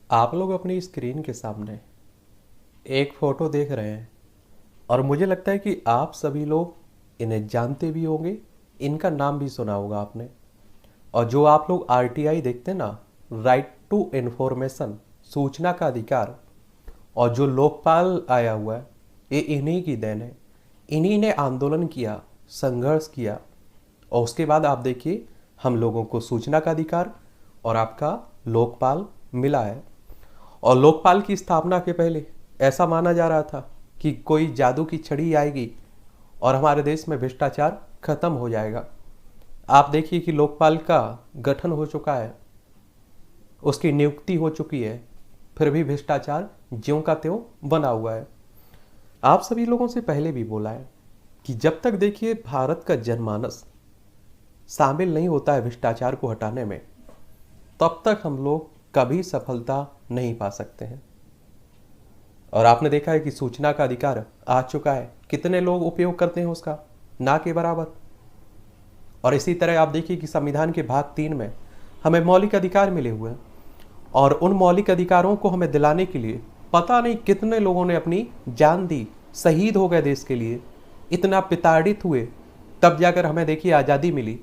आप लोग अपनी स्क्रीन के सामने एक फ़ोटो देख रहे हैं और मुझे लगता है कि आप सभी लोग इन्हें जानते भी होंगे। इनका नाम भी सुना होगा आपने। और जो आप लोग आरटीआई देखते हैं ना, राइट टू इन्फॉर्मेशन, सूचना का अधिकार, और जो लोकपाल आया हुआ है, ये इन्हीं की देन है। इन्हीं ने आंदोलन किया, संघर्ष किया, और उसके बाद आप देखिए हम लोगों को सूचना का अधिकार और आपका लोकपाल मिला है। और लोकपाल की स्थापना के पहले ऐसा माना जा रहा था कि कोई जादू की छड़ी आएगी और हमारे देश में भ्रष्टाचार खत्म हो जाएगा। आप देखिए कि लोकपाल का गठन हो चुका है, उसकी नियुक्ति हो चुकी है, फिर भी भ्रष्टाचार ज्यों का त्यों बना हुआ है। आप सभी लोगों से पहले भी बोला है कि जब तक देखिए भारत का जनमानस शामिल नहीं होता है भ्रष्टाचार को हटाने में, तब तक हम लोग कभी सफलता नहीं पा सकते हैं। और आपने देखा है कि सूचना का अधिकार आ चुका है, कितने लोग उपयोग करते हैं उसका, ना के बराबर। और इसी तरह आप देखिए कि संविधान के भाग 3 में हमें मौलिक अधिकार मिले हुए हैं, और उन मौलिक अधिकारों को हमें दिलाने के लिए पता नहीं कितने लोगों ने अपनी जान दी, शहीद हो गए देश के लिए, इतना प्रताड़ित हुए, तब जाकर हमें देखिए आज़ादी मिली।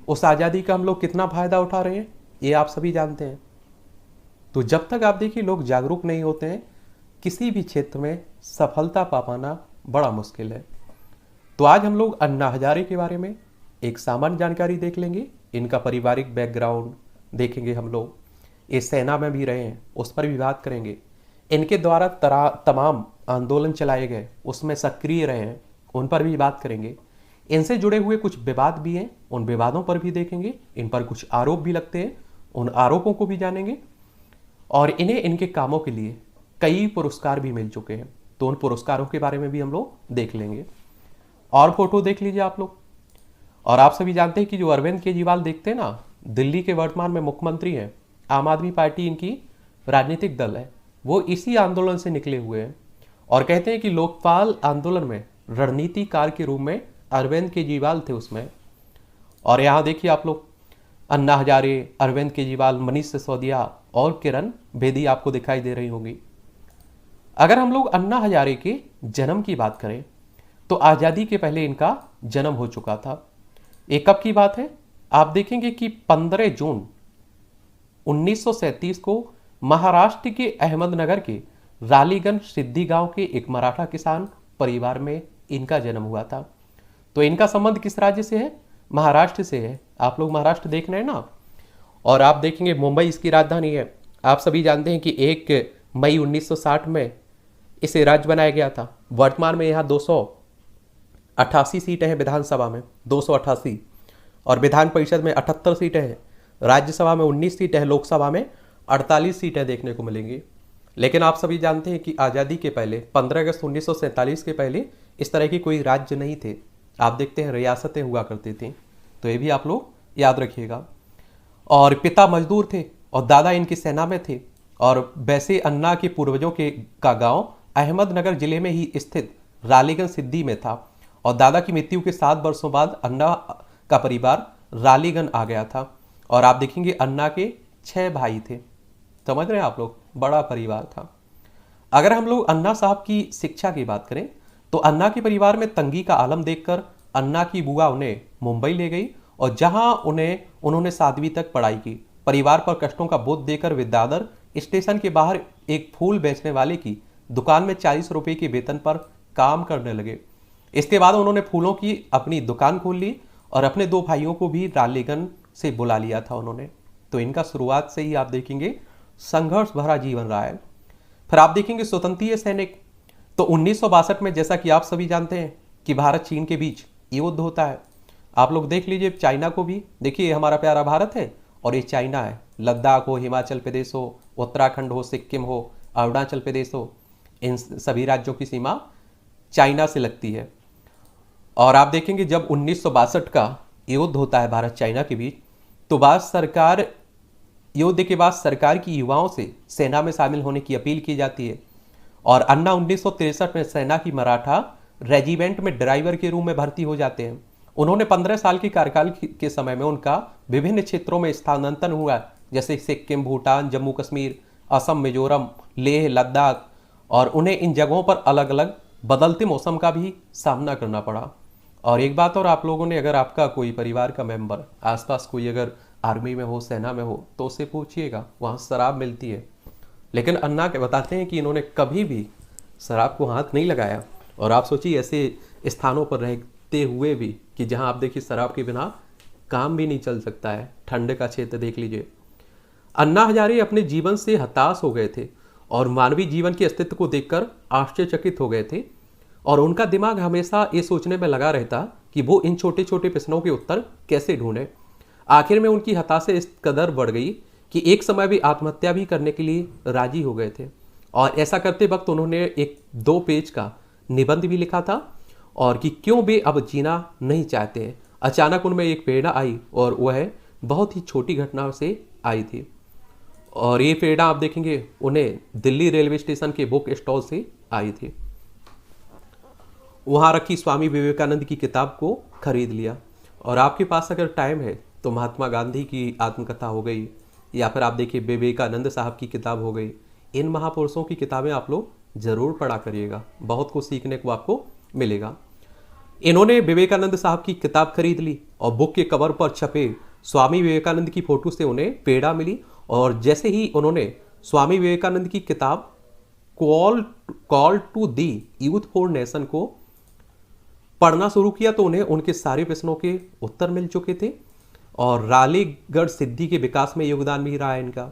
उस आज़ादी का हम लोग कितना फायदा उठा रहे हैं ये आप सभी जानते हैं। तो जब तक आप देखिए लोग जागरूक नहीं होते हैं, किसी भी क्षेत्र में सफलता पा पाना बड़ा मुश्किल है। तो आज हम लोग अन्ना हजारे के बारे में एक सामान्य जानकारी देख लेंगे, इनका पारिवारिक बैकग्राउंड देखेंगे हम लोग, ये सेना में भी रहे हैं उस पर भी बात करेंगे, इनके द्वारा तमाम आंदोलन चलाए गए उसमें सक्रिय रहे हैं उन पर भी बात करेंगे। इनसे जुड़े हुए कुछ विवाद भी हैं, उन विवादों पर भी देखेंगे, इन पर कुछ आरोप भी लगते हैं, उन आरोपों को भी जानेंगे। और इन्हें इनके कामों के लिए कई पुरस्कार भी मिल चुके हैं, तो उन पुरस्कारों के बारे में भी हम लोग देख लेंगे। और फोटो देख लीजिए आप लोग। और आप सभी जानते हैं कि जो अरविंद केजरीवाल देखते हैं ना, दिल्ली के वर्तमान में मुख्यमंत्री हैं, आम आदमी पार्टी इनकी राजनीतिक दल है, वो इसी आंदोलन से निकले हुए हैं। और कहते हैं कि लोकपाल आंदोलन में रणनीतिकार के रूप में अरविंद केजरीवाल थे उसमें। और यहाँ देखिए आप लोग, अन्ना हजारे, अरविंद केजरीवाल, मनीष सिसोदिया और किरण बेदी आपको दिखाई दे रही होंगी। अगर हम लोग अन्ना हजारे के जन्म की बात करें तो आज़ादी के पहले इनका जन्म हो चुका था। ये कब की बात है, आप देखेंगे कि 15 जून 1937 को महाराष्ट्र के अहमदनगर के रालीगंज सिद्धि गांव के एक मराठा किसान परिवार में इनका जन्म हुआ था। तो इनका संबंध किस राज्य से है, महाराष्ट्र से है। आप लोग महाराष्ट्र देख रहे हैं ना। और आप देखेंगे मुंबई इसकी राजधानी है। आप सभी जानते हैं कि 1 मई 1960 में इसे राज्य बनाया गया था। वर्तमान में यहाँ 288 सीटें हैं विधानसभा में, 288, और विधान परिषद में 78 सीटें हैं, राज्यसभा में 19 सीटें हैं, लोकसभा में 48 सीटें देखने को मिलेंगी। लेकिन आप सभी जानते हैं कि आज़ादी के पहले 15 अगस्त 1947 के पहले इस तरह की कोई राज्य नहीं थे। आप देखते हैं रियासतें हुआ करती थी, तो ये भी आप लोग याद रखिएगा। और पिता मजदूर थे और दादा इनकी सेना में थे। और वैसे अन्ना के पूर्वजों के का गांव अहमदनगर जिले में ही स्थित रालीगंज सिद्धि में था। और दादा की मृत्यु के 7 वर्षों बाद अन्ना का परिवार रालीगंज आ गया था। और आप देखेंगे अन्ना के 6 भाई थे। समझ रहे हैं आप लोग, बड़ा परिवार था। अगर हम लोग अन्ना साहब की शिक्षा की बात करें तो अन्ना के परिवार में तंगी का आलम देखकर अन्ना की बुआ उन्हें मुंबई ले गई, और जहां उन्होंने 7वीं तक पढ़ाई की। परिवार पर कष्टों का बोझ देकर वे दादर स्टेशन के बाहर एक फूल बेचने वाले की दुकान में 40 रुपये के वेतन पर काम करने लगे। इसके बाद उन्होंने फूलों की अपनी दुकान खोल ली और अपने 2 भाइयों को भी रालीगंज से बुला लिया था उन्होंने। तो इनका शुरुआत से ही आप देखेंगे संघर्ष भरा जीवन रहा है। फिर आप देखेंगे स्वतंत्रीय सैनिक। तो 1962 में, जैसा कि आप सभी जानते हैं कि भारत चीन के बीच युद्ध होता है। आप लोग देख लीजिए चाइना को भी, देखिए हमारा प्यारा भारत है और ये चाइना है। लद्दाख हो, हिमाचल प्रदेश हो, उत्तराखंड हो, सिक्किम हो, अरुणाचल प्रदेश हो, इन सभी राज्यों की सीमा चाइना से लगती है। और आप देखेंगे जब 1962 का युद्ध होता है भारत चाइना के बीच, तो युद्ध के बाद सरकार की युवाओं से सेना में शामिल होने की अपील की जाती है। और अन्ना 1963 में सेना की मराठा रेजिमेंट में ड्राइवर के रूप में भर्ती हो जाते हैं। उन्होंने 15 साल के कार्यकाल के समय में उनका विभिन्न क्षेत्रों में स्थानांतरण हुआ, जैसे सिक्किम, भूटान, जम्मू कश्मीर, असम, मिजोरम, लेह, लद्दाख, और उन्हें इन जगहों पर अलग अलग बदलते मौसम का भी सामना करना पड़ा। और एक बात और, आप लोगों ने, अगर आपका कोई परिवार का मेंबर आसपास कोई अगर आर्मी में हो, सेना में हो, तो उससे पूछिएगा, वहाँ शराब मिलती है। लेकिन अन्ना के बताते हैं कि इन्होंने कभी भी शराब को हाथ नहीं लगाया। और आप सोचिए ऐसे स्थानों पर रहते हुए भी कि जहाँ आप देखिए शराब के बिना काम भी नहीं चल सकता है। ठंड का क्षेत्र देख लीजिए। अन्ना हजारे अपने जीवन से हताश हो गए थे और मानवीय जीवन के अस्तित्व को देखकर आश्चर्यचकित हो गए थे। और उनका दिमाग हमेशा ये सोचने में लगा रहता कि वो इन छोटे छोटे प्रश्नों के उत्तर कैसे ढूंढे। आखिर में उनकी हताशा इस कदर बढ़ गई कि एक समय भी आत्महत्या भी करने के लिए राजी हो गए थे। और ऐसा करते वक्त उन्होंने एक 2 पेज का निबंध भी लिखा था, और कि क्यों वे अब जीना नहीं चाहते हैं। अचानक उनमें एक प्रेरणा आई, और वह बहुत ही छोटी घटना से आई थी। और ये प्रेरणा आप देखेंगे उन्हें दिल्ली रेलवे स्टेशन के बुक स्टॉल से आई थी। वहाँ रखी स्वामी विवेकानंद की किताब को खरीद लिया। और आपके पास अगर टाइम है तो महात्मा गांधी की आत्मकथा हो गई, या फिर आप देखिए विवेकानंद साहब की किताब हो गई। इन महापुरुषों की किताबें आप लोग जरूर पढ़ा करिएगा, बहुत कुछ सीखने को आपको मिलेगा। इन्होंने विवेकानंद साहब की किताब खरीद ली, और बुक के कवर पर छपे स्वामी विवेकानंद की फोटो से उन्हें प्रेरणा मिली। और जैसे ही उन्होंने स्वामी विवेकानंद की किताब call to the youth for nation को पढ़ना शुरू किया, तो उन्हें उनके सारे प्रश्नों के उत्तर मिल चुके थे। और रालीगढ़ सिद्धि के विकास में योगदान भी रहा है इनका।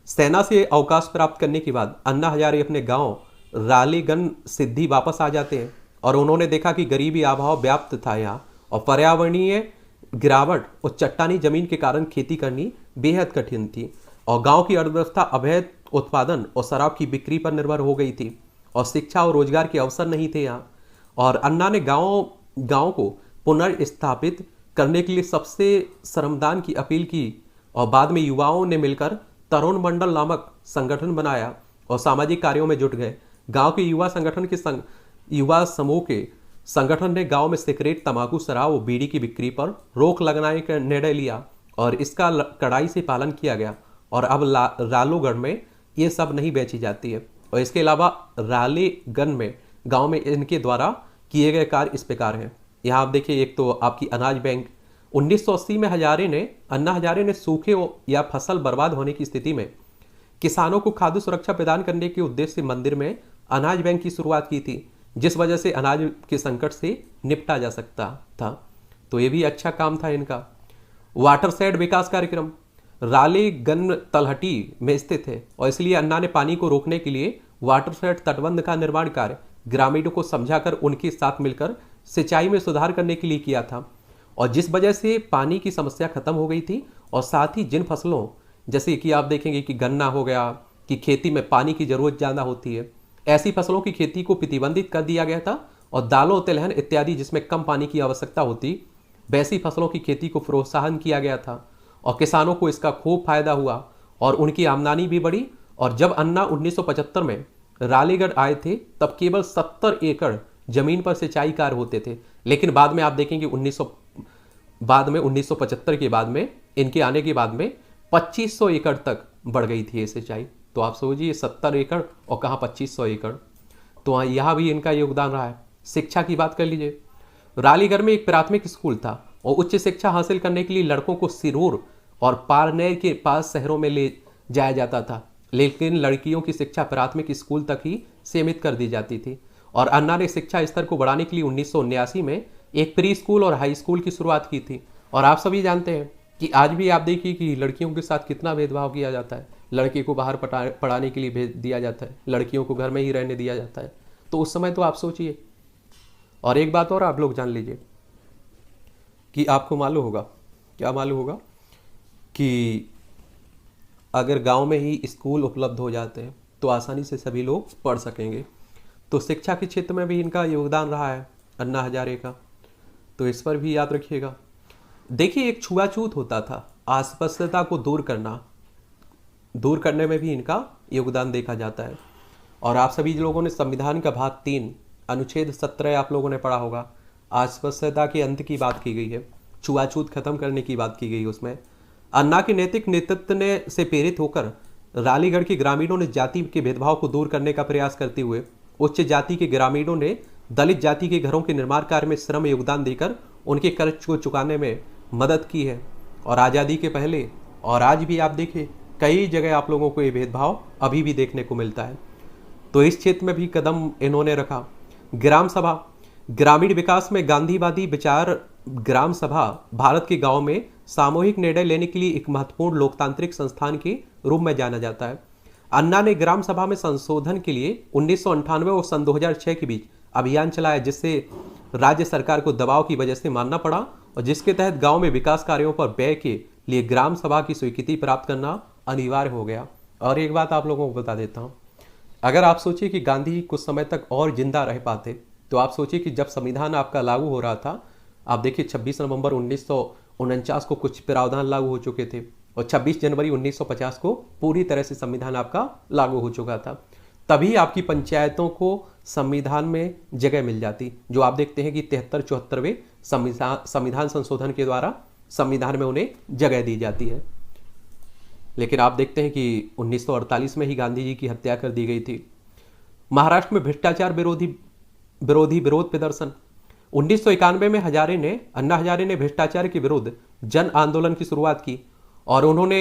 सेना से अवकाश प्राप्त करने के बाद अन्ना हजारे अपने गांव रालीगढ़ सिद्धि वापस आ जाते हैं। और उन्होंने देखा कि गरीबी अभाव व्याप्त था यहाँ, और पर्यावरणीय गिरावट और चट्टानी जमीन के कारण खेती करनी बेहद कठिन थी। और गांव की अर्थव्यवस्था अवैध उत्पादन और शराब की बिक्री पर निर्भर हो गई थी, और शिक्षा और रोजगार के अवसर नहीं थे यहाँ। और अन्ना ने गांव को पुनर्स्थापित करने के लिए सबसे श्रमदान की अपील की, और बाद में युवाओं ने मिलकर तरुण मंडल नामक संगठन बनाया और सामाजिक कार्यों में जुट गए। गांव के युवा समूह के संगठन ने गांव में सिगरेट, तंबाकू, शराब और बीड़ी की बिक्री पर रोक लगाने का निर्णय लिया, और इसका कड़ाई से पालन किया गया। और अब रालोगढ़ में ये सब नहीं बेची जाती है। और इसके अलावा रालीगढ़ में गांव में इनके द्वारा किए गए कार्य इस प्रकार हैं। यहाँ आप देखिए, एक तो आपकी अनाज बैंक 1980 में अन्ना हजारे ने सूखे या फसल बर्बाद होने की स्थिति में किसानों को खाद्य सुरक्षा प्रदान करने के उद्देश्य से मंदिर में अनाज बैंक की शुरुआत की थी, जिस वजह से अनाज के संकट से निपटा जा सकता था। तो ये भी अच्छा काम था इनका। वाटरशेड विकास कार्यक्रम रालीगढ़ तलहटी में स्थित है, और इसलिए अन्ना ने पानी को रोकने के लिए वाटरशेड तटबंध का निर्माण कार्य ग्रामीणों को समझाकर उनके साथ मिलकर सिंचाई में सुधार करने के लिए किया था। और जिस वजह से पानी की समस्या खत्म हो गई थी, और साथ ही जिन फसलों, जैसे कि आप देखेंगे कि गन्ना हो गया, कि खेती में पानी की जरूरत ज़्यादा होती है, ऐसी फसलों की खेती को प्रतिबंधित कर दिया गया था। और दालों, तिलहन इत्यादि जिसमें कम पानी की आवश्यकता होती, वैसी फसलों की खेती को प्रोत्साहन किया गया था, और किसानों को इसका खूब फायदा हुआ और उनकी आमदनी भी बढ़ी। और जब अन्ना 1975 में रालीगढ़ आए थे, तब केवल 70 एकड़ जमीन पर सिंचाई कार्य होते थे। लेकिन बाद में आप देखेंगे 1975 के बाद में, इनके आने के बाद में 2500 एकड़ तक बढ़ गई थी ये सिंचाई। तो आप सोचिए 70 एकड़ और कहाँ 2500 एकड़। तो यहाँ भी इनका योगदान रहा है। शिक्षा की बात कर लीजिए। रालीगढ़ में एक प्राथमिक स्कूल था, और उच्च शिक्षा हासिल करने के लिए लड़कों को सिरूर और पारनेर के पास शहरों में ले जाया जाता था, लेकिन लड़कियों की शिक्षा प्राथमिक स्कूल तक ही सीमित कर दी जाती थी। और अन्ना ने शिक्षा स्तर को बढ़ाने के लिए 1979 में एक प्री स्कूल और हाई स्कूल की शुरुआत की थी। और आप सभी जानते हैं कि आज भी आप देखिए कि लड़कियों के साथ कितना भेदभाव किया जाता है। लड़के को बाहर पढ़ाने के लिए भेज दिया जाता है, लड़कियों को घर में ही रहने दिया जाता है। तो उस समय तो आप सोचिए। और एक बात और आप लोग जान लीजिए कि आपको मालूम होगा, क्या मालूम होगा, कि अगर गांव में ही स्कूल उपलब्ध हो जाते हैं तो आसानी से सभी लोग पढ़ सकेंगे। तो शिक्षा के क्षेत्र में भी इनका योगदान रहा है अन्ना हजारे का, तो इस पर भी याद रखिएगा। देखिए, एक छुआछूत होता था, अस्पृश्यता को दूर करने में भी इनका योगदान देखा जाता है। और आप सभी लोगों ने संविधान का भाग 3 अनुच्छेद 17 आप लोगों ने पढ़ा होगा। अस्पृश्यता के अंत की बात की गई है, छुआछूत खत्म करने की बात की गई। उसमें अन्ना के नैतिक नेतृत्व ने से प्रेरित होकर रालीगढ़ के ग्रामीणों ने जाति के भेदभाव को दूर करने का प्रयास करते हुए उच्च जाति के ग्रामीणों ने दलित जाति के घरों के निर्माण कार्य में श्रम योगदान देकर उनके कर्ज को चुकाने में मदद की है। और आज़ादी के पहले और आज भी आप देखें कई जगह आप लोगों को ये भेदभाव अभी भी देखने को मिलता है। तो इस क्षेत्र में भी कदम इन्होंने रखा। ग्राम सभा, ग्रामीण विकास में गांधीवादी विचार। ग्राम सभा भारत के गांव में सामूहिक निर्णय लेने के लिए एक महत्वपूर्ण लोकतांत्रिक संस्थान के रूप में जाना जाता है। अन्ना ने ग्राम सभा में संशोधन के लिए 1998 और सन 2006 के बीच अभियान चलाया, जिससे राज्य सरकार को दबाव की वजह से मानना पड़ा और जिसके तहत गांव में विकास कार्यों पर व्यय के लिए ग्राम सभा की स्वीकृति प्राप्त करना अनिवार्य हो गया। और एक बात आप लोगों को बता देता हूँ, अगर आप सोचिए कि गांधी कुछ समय तक और जिंदा रह पाते तो आप सोचिए कि जब संविधान आपका लागू हो रहा था, आप देखिए 26 नवंबर 1949 को कुछ प्रावधान लागू हो चुके थे और 26 जनवरी 1950 को पूरी तरह से संविधान आपका लागू हो चुका था। तभी आपकी पंचायतों को संविधान में जगह मिल जाती, जो आप देखते हैं कि 73-74वें संविधान संशोधन के द्वारा संविधान में उन्हें जगह दी जाती है। लेकिन आप देखते हैं कि 1948 में ही गांधी जी की हत्या कर दी गई थी। महाराष्ट्र में भ्रष्टाचार विरोध प्रदर्शन। 1991 में अन्ना हजारे ने भ्रष्टाचार के विरुद्ध जन आंदोलन की शुरुआत की और उन्होंने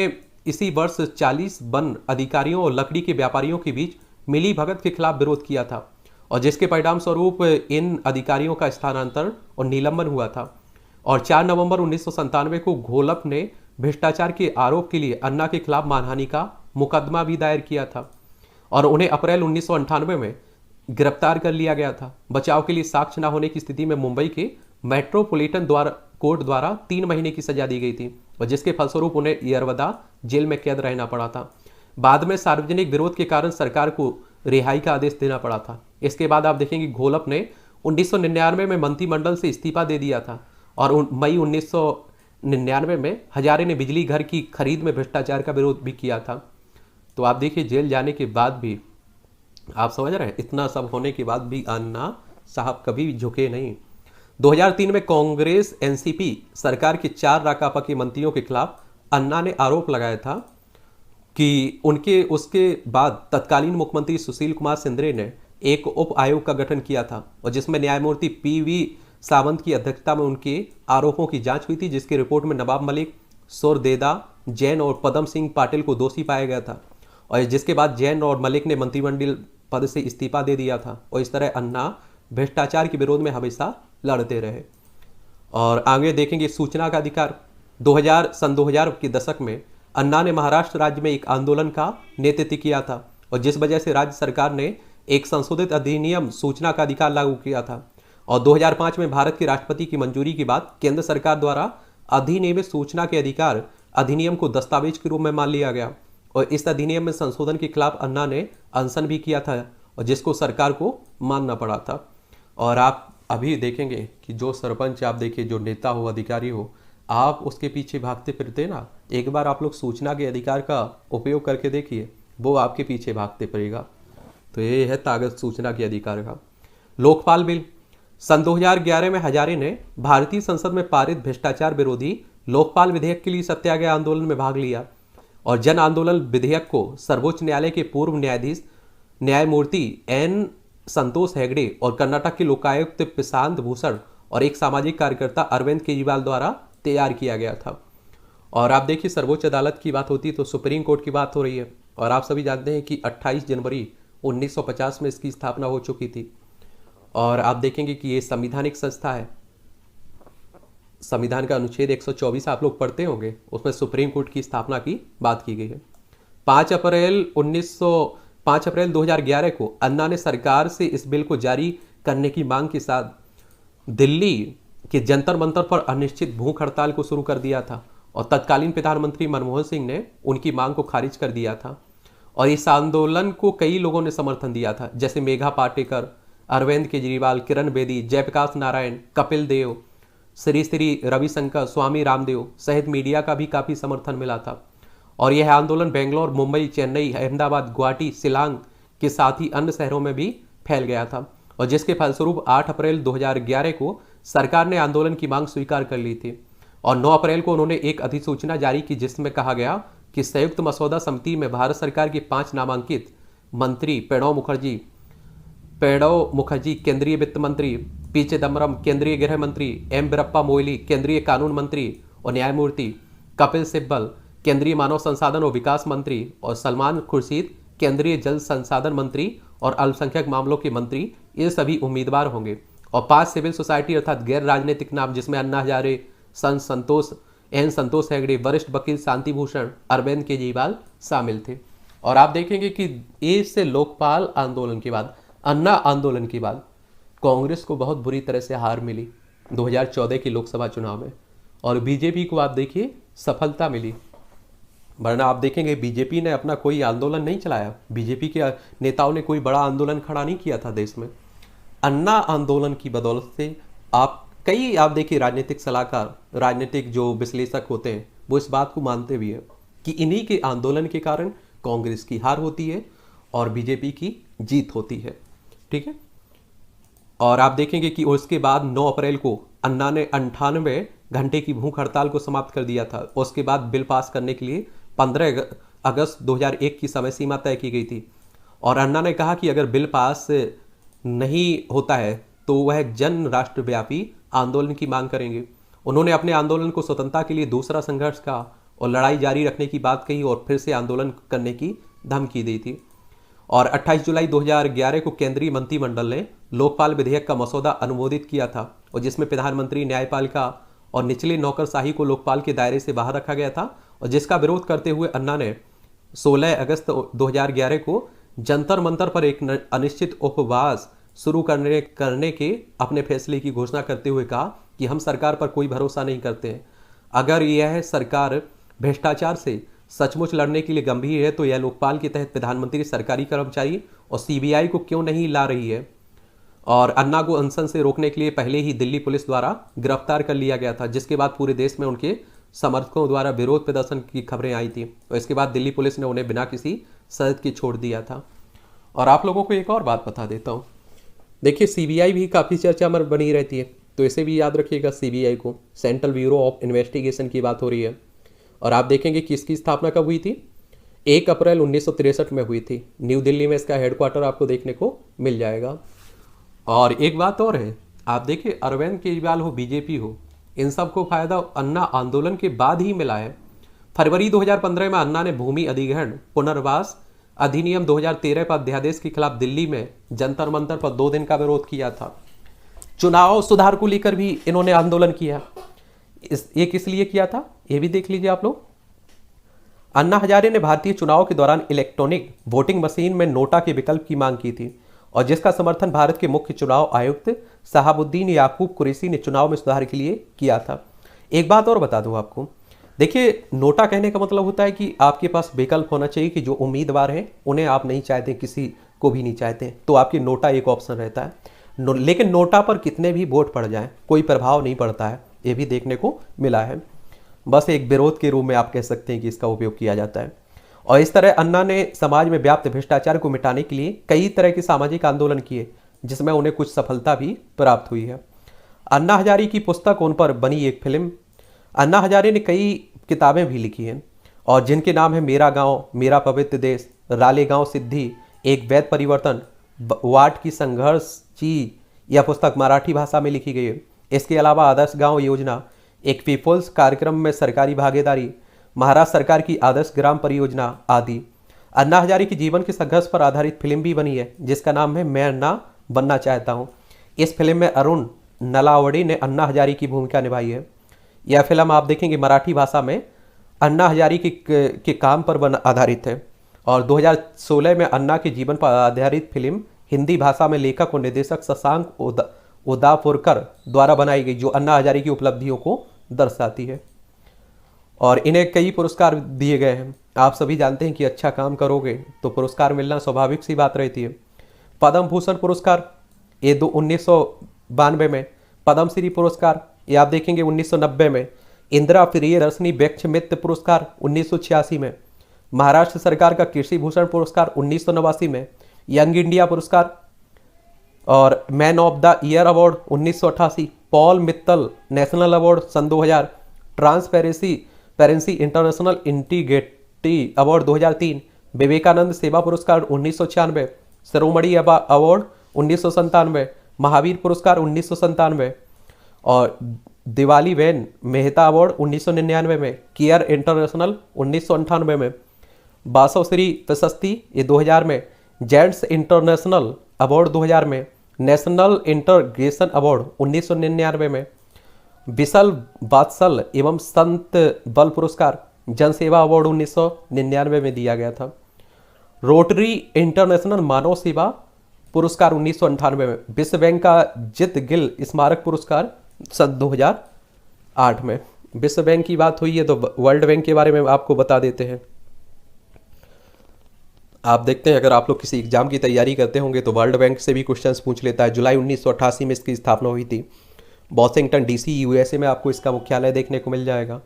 इसी वर्ष 40 वन अधिकारियों और लकड़ी के व्यापारियों के बीच मिली भगत के खिलाफ विरोध किया था और जिसके परिणाम स्वरूप इन अधिकारियों का स्थानांतरण और निलंबन हुआ था। और 4 नवंबर 1997 को घोलप ने भ्रष्टाचार के आरोप के लिए अन्ना के खिलाफ मानहानि का मुकदमा भी दायर किया था और उन्हें अप्रैल 1998 में गिरफ्तार कर लिया गया था। बचाव के लिए साक्ष्य न होने की स्थिति में मुंबई के मेट्रोपॉलिटन कोर्ट द्वारा 3 महीने की सजा दी गई थी और जिसके फलस्वरूप उन्हें यरवदा जेल में कैद रहना पड़ा था। बाद में सार्वजनिक विरोध के कारण सरकार को रिहाई का आदेश देना पड़ा था। इसके बाद आप देखेंगे घोलप ने 1999 में मंत्रिमंडल से इस्तीफा दे दिया था और मई 1999 में हजारे ने बिजली घर की खरीद में भ्रष्टाचार का विरोध भी किया था। तो आप देखिए जेल जाने के बाद भी, आप समझ रहे हैं, इतना सब होने के बाद भी अन्ना साहब कभी झुके नहीं। 2003 में कांग्रेस एनसीपी सरकार के 4 राकापा के मंत्रियों के खिलाफ अन्ना ने आरोप लगाया था कि उसके बाद तत्कालीन मुख्यमंत्री सुशील कुमार शिंदे ने एक उप आयोग का गठन किया था और जिसमें न्यायमूर्ति पीवी सावंत की अध्यक्षता में उनके आरोपों की जांच हुई थी, जिसकी रिपोर्ट में नवाब मलिक, सुरदेदा जैन और पदम सिंह पाटिल को दोषी पाया गया था और जिसके बाद जैन और मलिक ने मंत्रिमंडल पद से इस्तीफा दे दिया था और इस तरह अन्ना भ्रष्टाचार के विरोध में हमेशा लड़ते रहे। और आगे देखेंगे सूचना का अधिकार। सन 2000 के दशक में अन्ना ने महाराष्ट्र राज्य में एक आंदोलन का नेतृत्व किया था और जिस वजह से राज्य सरकार ने एक संशोधित अधिनियम सूचना का अधिकार लागू किया था और 2005 में भारत के राष्ट्रपति की मंजूरी के बाद केंद्र सरकार द्वारा अधिनियमित सूचना के अधिकार अधिनियम को दस्तावेज के रूप में मान लिया गया और इस अधिनियम में संशोधन के खिलाफ अन्ना ने अनशन भी किया था और जिसको सरकार को मानना पड़ा था। और आप अभी देखेंगे कि जो सरपंच आप देखिए, जो नेता हो, अधिकारी हो, आप उसके पीछे भागते फिरते ना, एक बार आप लोग सूचना के अधिकार का उपयोग करके देखिए, वो आपके पीछे भागते फिरेगा। तो ये है ताकत सूचना के अधिकार का। लोकपाल बिल। सन 2011 में हजारे ने भारतीय संसद में पारित भ्रष्टाचार विरोधी लोकपाल विधेयक के लिए सत्याग्रह आंदोलन में भाग लिया और जन आंदोलन विधेयक को सर्वोच्च न्यायालय के पूर्व न्यायाधीश न्यायमूर्ति एन संतोष हेगड़े और कर्नाटक के लोकायुक्त प्रशांत भूषण और एक सामाजिक कार्यकर्ता अरविंद केजरीवाल द्वारा तैयार किया गया था। और आप देखिए सर्वोच्च अदालत की बात होती है तो सुप्रीम कोर्ट की बात हो रही है और आप सभी जानते हैं कि 28 जनवरी 1950 में इसकी स्थापना हो चुकी थी। और आप देखेंगे कि ये संवैधानिक संस्था है। संविधान का अनुच्छेद 124 आप लोग पढ़ते होंगे, उसमें सुप्रीम कोर्ट की स्थापना की बात की गई है। 5 अप्रैल 2011 को अन्ना ने सरकार से इस बिल को जारी करने की मांग के साथ दिल्ली के जंतर मंतर पर अनिश्चित भूख हड़ताल को शुरू कर दिया था और तत्कालीन प्रधानमंत्री मनमोहन सिंह ने उनकी मांग को खारिज कर दिया था। और इस आंदोलन को कई लोगों ने समर्थन दिया था, जैसे मेघा पाटेकर, अरविंद केजरीवाल, किरण बेदी, जयप्रकाश नारायण, कपिल देव, श्री रविशंकर, स्वामी रामदेव सहित मीडिया का भी काफी समर्थन मिला था। और यह आंदोलन बेंगलोर, मुंबई, चेन्नई, अहमदाबाद, गुवाहाटी, शिलांग के साथ ही अन्य शहरों में भी फैल गया था और जिसके फलस्वरूप 8 अप्रैल 2011 को सरकार ने आंदोलन की मांग स्वीकार कर ली थी और 9 अप्रैल को उन्होंने एक अधिसूचना जारी की जिसमें कहा गया कि संयुक्त मसौदा समिति में भारत सरकार के 5 नामांकित मंत्री प्रणब मुखर्जी केंद्रीय वित्त मंत्री, पी चिदम्बरम केंद्रीय गृह मंत्री, एम वीरप्पा मोइली केंद्रीय कानून मंत्री और न्यायमूर्ति, कपिल सिब्बल केंद्रीय मानव संसाधन और विकास मंत्री और सलमान खुर्शीद केंद्रीय जल संसाधन मंत्री और अल्पसंख्यक मामलों के मंत्री, ये सभी उम्मीदवार होंगे। और 5 सिविल सोसाइटी अर्थात गैर राजनीतिक नाम, जिसमें अन्ना हजारे, संतोष हेगड़े, वरिष्ठ वकील शांति भूषण, अरविंद केजरीवाल शामिल थे। और आप देखेंगे कि ये से लोकपाल आंदोलन के बाद, अन्ना आंदोलन के बाद कांग्रेस को बहुत बुरी तरह से हार मिली 2014 के लोकसभा चुनाव में, और बीजेपी को आप देखिए सफलता मिली। वरना आप देखेंगे बीजेपी ने अपना कोई आंदोलन नहीं चलाया, बीजेपी के नेताओं ने कोई बड़ा आंदोलन खड़ा नहीं किया था देश में। अन्ना आंदोलन की बदौलत से आप देखिए राजनीतिक सलाहकार, राजनीतिक जो विश्लेषक होते हैं, वो इस बात को मानते भी है कि इन्हीं के आंदोलन के कारण कांग्रेस की हार होती है और बीजेपी की जीत होती है। ठीक है। और आप देखेंगे कि उसके बाद 9 अप्रैल को अन्ना ने 98 घंटे की भूख हड़ताल को समाप्त कर दिया था। उसके बाद बिल पास करने के लिए 15 अगस्त 2001 की समय सीमा तय की गई थी। और अन्ना ने कहा कि अगर बिल पास नहीं होता है तो वह जन राष्ट्रव्यापी आंदोलन की मांग करेंगे। उन्होंने अपने आंदोलन को स्वतंत्रता के लिए दूसरा संघर्ष का और लड़ाई जारी रखने की बात कही और फिर से आंदोलन करने की धमकी दी थी। और 28 जुलाई 2011 को केंद्रीय मंत्रिमंडल ने लोकपाल विधेयक का मसौदा अनुमोदित किया था, और जिसमें प्रधानमंत्री, न्यायपालिका और निचले नौकरशाही को लोकपाल के दायरे से बाहर रखा गया था, और जिसका विरोध करते हुए अन्ना ने 16 अगस्त 2011 को जंतर मंतर पर एक अनिश्चित उपवास शुरू करने के अपने फैसले की घोषणा करते हुए कहा कि हम सरकार पर कोई भरोसा नहीं करते हैं। अगर यह सरकार भ्रष्टाचार से सचमुच लड़ने के लिए गंभीर है तो यह लोकपाल के तहत प्रधानमंत्री, सरकारी कर्मचारी और सीबीआई को क्यों नहीं ला रही है। और अन्ना को अनशन से रोकने के लिए पहले ही दिल्ली पुलिस द्वारा गिरफ्तार कर लिया गया था, जिसके बाद पूरे देश में उनके समर्थकों द्वारा विरोध प्रदर्शन की खबरें आई थी। और इसके बाद दिल्ली पुलिस ने उन्हें बिना किसी शर्त के छोड़ दिया था। और आप लोगों को एक और बात बता देता हूँ, देखिए सीबीआई भी काफ़ी चर्चा में बनी रहती है, तो इसे भी याद रखिएगा। सीबीआई को सेंट्रल ब्यूरो ऑफ इन्वेस्टिगेशन की बात हो रही है। और आप देखेंगे कि इसकी स्थापना कब हुई थी, 1 अप्रैल 1963 में हुई थी। न्यू दिल्ली में इसका हेडक्वार्टर आपको देखने को मिल जाएगा। और एक बात और है, आप देखिए अरविंद केजरीवाल हो, बीजेपी हो, इन सबको फायदा अन्ना आंदोलन के बाद ही मिला है। फरवरी 2015 में अन्ना ने भूमि अधिग्रहण पुनर्वास अधिनियम 2013 पर अध्यादेश के खिलाफ दिल्ली में जंतर मंतर पर 2 दिन का विरोध किया था। चुनाव सुधार को लेकर भी इन्होंने आंदोलन किया। ये किस लिए किया था, ये भी देख लीजिए आप लोग। अन्ना हजारे ने भारतीय चुनाव के दौरान इलेक्ट्रॉनिक वोटिंग मशीन में नोटा के विकल्प की मांग की थी, और जिसका समर्थन भारत के मुख्य चुनाव आयुक्त शहाबुद्दीन याकूब कुरैशी ने चुनाव में सुधार के लिए किया था। एक बात और बता दूं आपको, देखिए नोटा कहने का मतलब होता है कि आपके पास विकल्प होना चाहिए कि जो उम्मीदवार हैं उन्हें आप नहीं चाहते, किसी को भी नहीं चाहते, तो आपकी नोटा एक ऑप्शन रहता है। लेकिन नोटा पर कितने भी वोट पड़ जाएं कोई प्रभाव नहीं पड़ता है, ये भी देखने को मिला है। बस एक विरोध के रूप में आप कह सकते हैं कि इसका उपयोग किया जाता है। और इस तरह अन्ना ने समाज में व्याप्त भ्रष्टाचार को मिटाने के लिए कई तरह के सामाजिक आंदोलन किए, जिसमें उन्हें कुछ सफलता भी प्राप्त हुई है। अन्ना हजारे की पुस्तक उन पर बनी एक फिल्म। अन्ना हजारे ने कई किताबें भी लिखी हैं, और जिनके नाम है मेरा गांव, मेरा पवित्र देश, रालेगांव सिद्धि, एक वैध परिवर्तन, वाट की संघर्ष ची। यह पुस्तक मराठी भाषा में लिखी गई है। इसके अलावा आदर्श गांव योजना, एक पीपल्स कार्यक्रम में सरकारी भागीदारी, महाराष्ट्र सरकार की आदर्श ग्राम परियोजना आदि। अन्ना हजारे की जीवन के संघर्ष पर आधारित फिल्म भी बनी है, जिसका नाम है मैं अन्ना बनना चाहता हूँ। इस फिल्म में अरुण नलावड़े ने अन्ना हजारे की भूमिका निभाई है। यह फिल्म आप देखेंगे मराठी भाषा में अन्ना हजारे के काम पर आधारित है। और 2016 में अन्ना के जीवन पर आधारित फिल्म हिंदी भाषा में लेखक और निर्देशक शशांक उदापुरकर द्वारा बनाई गई, जो अन्ना हजारे की उपलब्धियों को दर्शाती है। और इन्हें कई पुरस्कार दिए गए हैं। आप सभी जानते हैं कि अच्छा काम करोगे तो पुरस्कार मिलना स्वाभाविक सी बात रहती है। पद्म भूषण पुरस्कार ये 1992 में, पद्मश्री पुरस्कार ये आप देखेंगे 1990 में, इंदिरा प्रियदर्शनी व्यक्ष मित्र पुरस्कार 1986 में, महाराष्ट्र सरकार का कृषि भूषण पुरस्कार 1989 में, यंग इंडिया पुरस्कार और man of the year award 1988, Paul Mittal national award सन 2000, ट्रांसपेरेंसी इंटरनेशनल राष्ट्रीय अवार्ड 2003, विवेकानंद सेवा पुरस्कार 1996, शिरोमणि अवार्ड 1997, महावीर पुरस्कार 1997 और दिवाली वेन मेहता अवार्ड 1999 में, केयर इंटरनेशनल 1998 में, बासवश्री प्रशस्ति ये 2000 में, जेंट्स इंटरनेशनल अवार्ड 2000 में, नेशनल इंटरग्रेशन अवार्ड 1999 में, विशल वात्सल एवं संत बल पुरस्कार जनसेवा अवार्ड 1999 में दिया गया था। रोटरी इंटरनेशनल मानव सेवा पुरस्कार 1998 में, विश्व बैंक का जित गिल स्मारक पुरस्कार सन 2008 में। विश्व बैंक की बात हुई है तो वर्ल्ड बैंक के बारे में आपको बता देते हैं। आप देखते हैं अगर आप लोग किसी एग्जाम की तैयारी करते होंगे तो वर्ल्ड बैंक से भी क्वेश्चंस पूछ लेता है। जुलाई 1988 में इसकी स्थापना हुई थी। वॉशिंगटन डीसी यूएसए में आपको इसका मुख्यालय देखने को मिल जाएगा।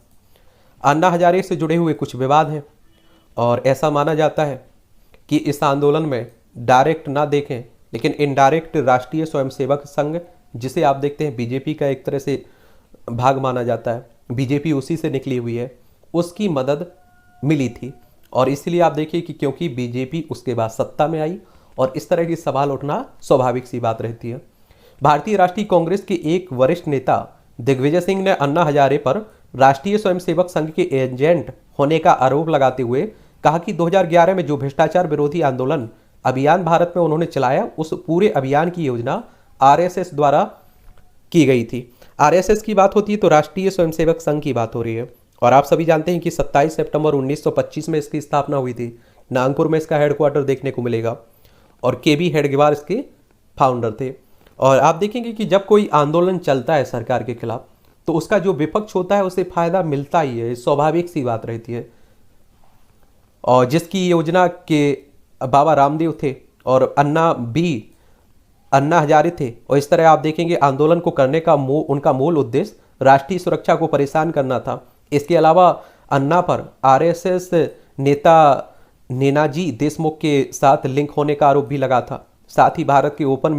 अन्ना हजारे से जुड़े हुए कुछ विवाद हैं और ऐसा माना जाता है कि इस आंदोलन में डायरेक्ट ना देखें लेकिन इनडायरेक्ट राष्ट्रीय स्वयंसेवक संघ, जिसे आप देखते हैं बीजेपी का एक तरह से भाग माना जाता है, बीजेपी उसी से निकली हुई है, उसकी मदद मिली थी। और इसलिए आप देखिए कि क्योंकि बीजेपी उसके बाद सत्ता में आई और इस तरह की सवाल उठना स्वाभाविक सी बात रहती है। भारतीय राष्ट्रीय कांग्रेस के एक वरिष्ठ नेता दिग्विजय सिंह ने अन्ना हजारे पर राष्ट्रीय स्वयंसेवक संघ के एजेंट होने का आरोप लगाते हुए कहा कि 2011 में जो भ्रष्टाचार विरोधी आंदोलन अभियान भारत में उन्होंने चलाया, उस पूरे अभियान की योजना आरएसएस द्वारा की गई थी। आरएसएस की बात होती है तो राष्ट्रीय स्वयंसेवक संघ की बात हो रही है। और आप सभी जानते हैं कि 27 सितंबर 1925 में इसकी स्थापना हुई थी। नागपुर में इसका हेडक्वार्टर देखने को मिलेगा और केबी हेडगेवार इसके फाउंडर थे। और आप देखेंगे कि जब कोई आंदोलन चलता है सरकार के खिलाफ तो उसका जो विपक्ष होता है उसे फायदा मिलता ही है, स्वाभाविक सी बात रहती है। और जिसकी योजना के बाबा रामदेव थे और अन्ना हजारे थे। और इस तरह आप देखेंगे आंदोलन को करने का उनका मूल उद्देश्य राष्ट्रीय सुरक्षा को परेशान करना था। इसके अलावा अन्ना पर आरएसएस नेता नेनाजी देशमुख के साथ लिंक होने का आरोप भी लगा था। साथ ही भारत के ओपन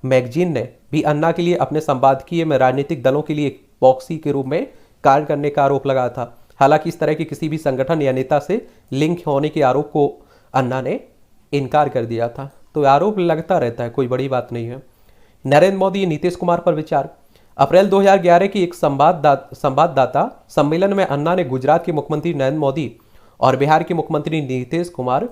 मैगजीन ने भी अन्ना के लिए अपने संपादकीय में राजनीतिक दलों के लिए एक प्रॉक्सी के रूप में कार्य करने का आरोप लगा था। हालांकि इस तरह के किसी भी संगठन या नेता से लिंक होने के आरोप को अन्ना ने इनकार कर दिया था। तो आरोप लगता रहता है, कोई बड़ी बात नहीं है। नरेंद्र मोदी नीतीश कुमार पर विचार। अप्रैल 2011 की एक संवाददाता सम्मेलन में अन्ना ने गुजरात के मुख्यमंत्री नरेंद्र मोदी और बिहार के मुख्यमंत्री नीतीश कुमार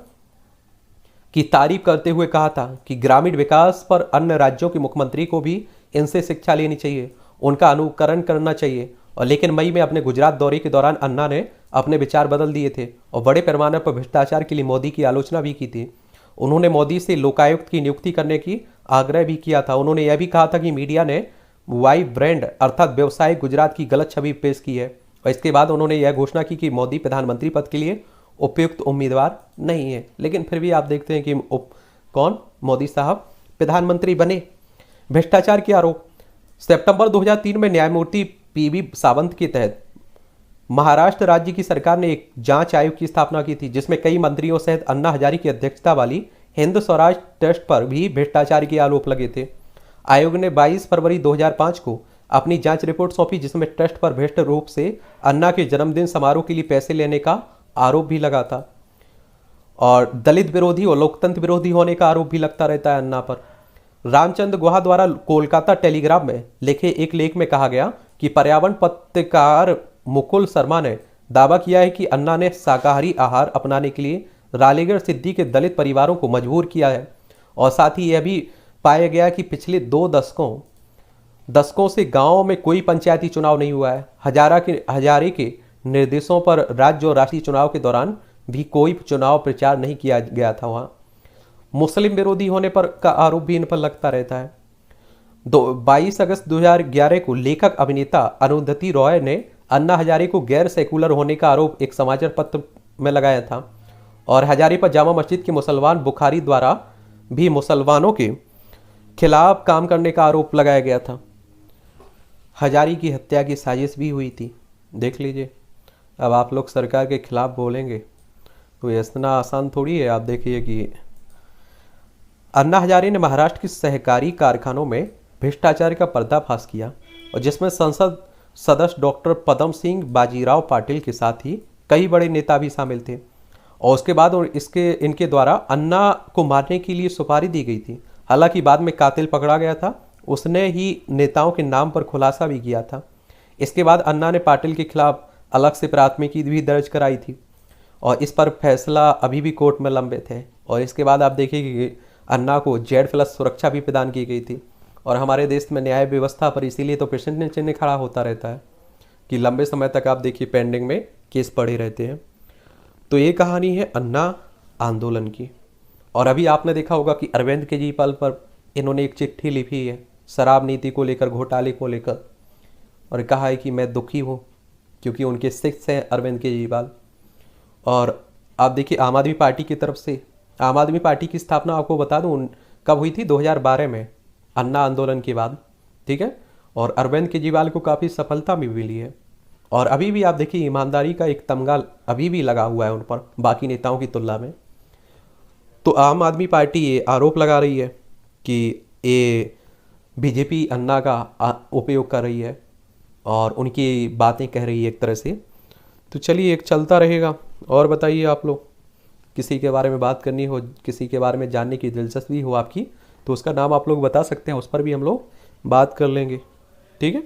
की तारीफ करते हुए कहा था कि ग्रामीण विकास पर अन्य राज्यों के मुख्यमंत्री को भी इनसे शिक्षा लेनी चाहिए, उनका अनुकरण करना चाहिए। और लेकिन मई में अपने गुजरात दौरे के दौरान अन्ना ने अपने विचार बदल दिए थे और बड़े पैमाने पर भ्रष्टाचार के लिए मोदी की आलोचना भी की थी। उन्होंने मोदी से लोकायुक्त की नियुक्ति करने की आग्रह भी किया था। उन्होंने यह भी कहा था कि मीडिया ने वाई ब्रांड अर्थात व्यवसायिक गुजरात की गलत छवि पेश की है। और इसके बाद उन्होंने यह घोषणा की कि मोदी प्रधानमंत्री पद के लिए उपयुक्त उम्मीदवार नहीं है। लेकिन फिर भी आप देखते हैं कि कौन मोदी साहब प्रधानमंत्री बने। भ्रष्टाचार के आरोप। सितंबर 2003 में न्यायमूर्ति पीबी सावंत के तहत महाराष्ट्र राज्य की सरकार ने एक जांच आयोग की स्थापना की थी, जिसमें कई मंत्रियों सहित अन्ना हजारे की अध्यक्षता वाली हिंद स्वराज ट्रस्ट पर भी भ्रष्टाचार के आरोप लगे थे। आयोग ने 22 फरवरी 2005 को अपनी जांच रिपोर्ट सौंपी, जिसमें ट्रस्ट पर भ्रष्ट रूप से अन्ना के जन्मदिन समारोह के लिए पैसे लेने का आरोप भी लगा था। और दलित विरोधी और लोकतंत्र विरोधी होने का आरोप भी लगता रहता है अन्ना पर। रामचंद्र गुहा द्वारा कोलकाता टेलीग्राफ में लिखे एक लेख में कहा गया कि पर्यावरण पत्रकार मुकुल शर्मा ने दावा किया है कि अन्ना ने शाकाहारी आहार अपनाने के लिए रालेगढ़ सिद्धि के दलित परिवारों को मजबूर किया है। और साथ ही यह भी पाया गया कि पिछले 2 दशकों से गांव में कोई पंचायती चुनाव नहीं हुआ है। हजारे के निर्देशों पर राज्य और राष्ट्रीय चुनाव के दौरान भी कोई चुनाव प्रचार नहीं किया गया था। वहां मुस्लिम विरोधी होने पर का आरोप भी इन पर लगता रहता है। 22 अगस्त 2011 को लेखक अभिनेता अरुंधति रॉय ने अन्ना हजारे को गैर सेकुलर होने का आरोप एक समाचार पत्र में लगाया था। और हजारे पर जामा मस्जिद के मुसलमान बुखारी द्वारा भी मुसलमानों के खिलाफ काम करने का आरोप लगाया गया था। हजारे की हत्या की साजिश भी हुई थी। देख लीजिए, अब आप लोग सरकार के खिलाफ बोलेंगे तो इतना आसान थोड़ी है। आप देखिए कि अन्ना हजारे ने महाराष्ट्र के सहकारी कारखानों में भ्रष्टाचार का पर्दाफाश किया और जिसमें संसद सदस्य डॉक्टर पदम सिंह बाजीराव पाटिल के साथ ही कई बड़े नेता भी शामिल थे। और उसके बाद इनके द्वारा अन्ना को मारने के लिए सुपारी दी गई थी। हालांकि बाद में कातिल पकड़ा गया था, उसने ही नेताओं के नाम पर खुलासा भी किया था। इसके बाद अन्ना ने पाटिल के खिलाफ अलग से प्राथमिकी भी दर्ज कराई थी और इस पर फैसला अभी भी कोर्ट में लंबित है। और इसके बाद आप देखिए कि अन्ना को Z+ सुरक्षा भी प्रदान की गई थी। और हमारे देश में न्याय व्यवस्था पर इसीलिए तो प्रश्न चिन्ह खड़ा होता रहता है कि लंबे समय तक आप देखिए पेंडिंग में केस पड़े रहते हैं। तो ये कहानी है अन्ना आंदोलन की। और अभी आपने देखा होगा कि अरविंद केजरीवाल पर इन्होंने एक चिट्ठी लिखी है शराब नीति को लेकर, घोटाले को लेकर, और कहा है कि मैं दुखी हूँ क्योंकि उनके शिष्य हैं अरविंद केजरीवाल। और आप देखिए आम आदमी पार्टी की तरफ से, आम आदमी पार्टी की स्थापना आपको बता दूं कब हुई थी, 2012 में, अन्ना आंदोलन के बाद, ठीक है। और अरविंद केजरीवाल को काफ़ी सफलता भी मिली है। और अभी भी आप देखिए ईमानदारी का एक तमगा अभी भी लगा हुआ है उन पर बाकी नेताओं की तुलना में। तो आम आदमी पार्टी ये आरोप लगा रही है कि ये बीजेपी अन्ना का उपयोग कर रही है और उनकी बातें कह रही है एक तरह से। तो चलिए एक चलता रहेगा। और बताइए आप लोग, किसी के बारे में बात करनी हो, किसी के बारे में जानने की दिलचस्पी हो आपकी, तो उसका नाम आप लोग बता सकते हैं, उस पर भी हम लोग बात कर लेंगे, ठीक है।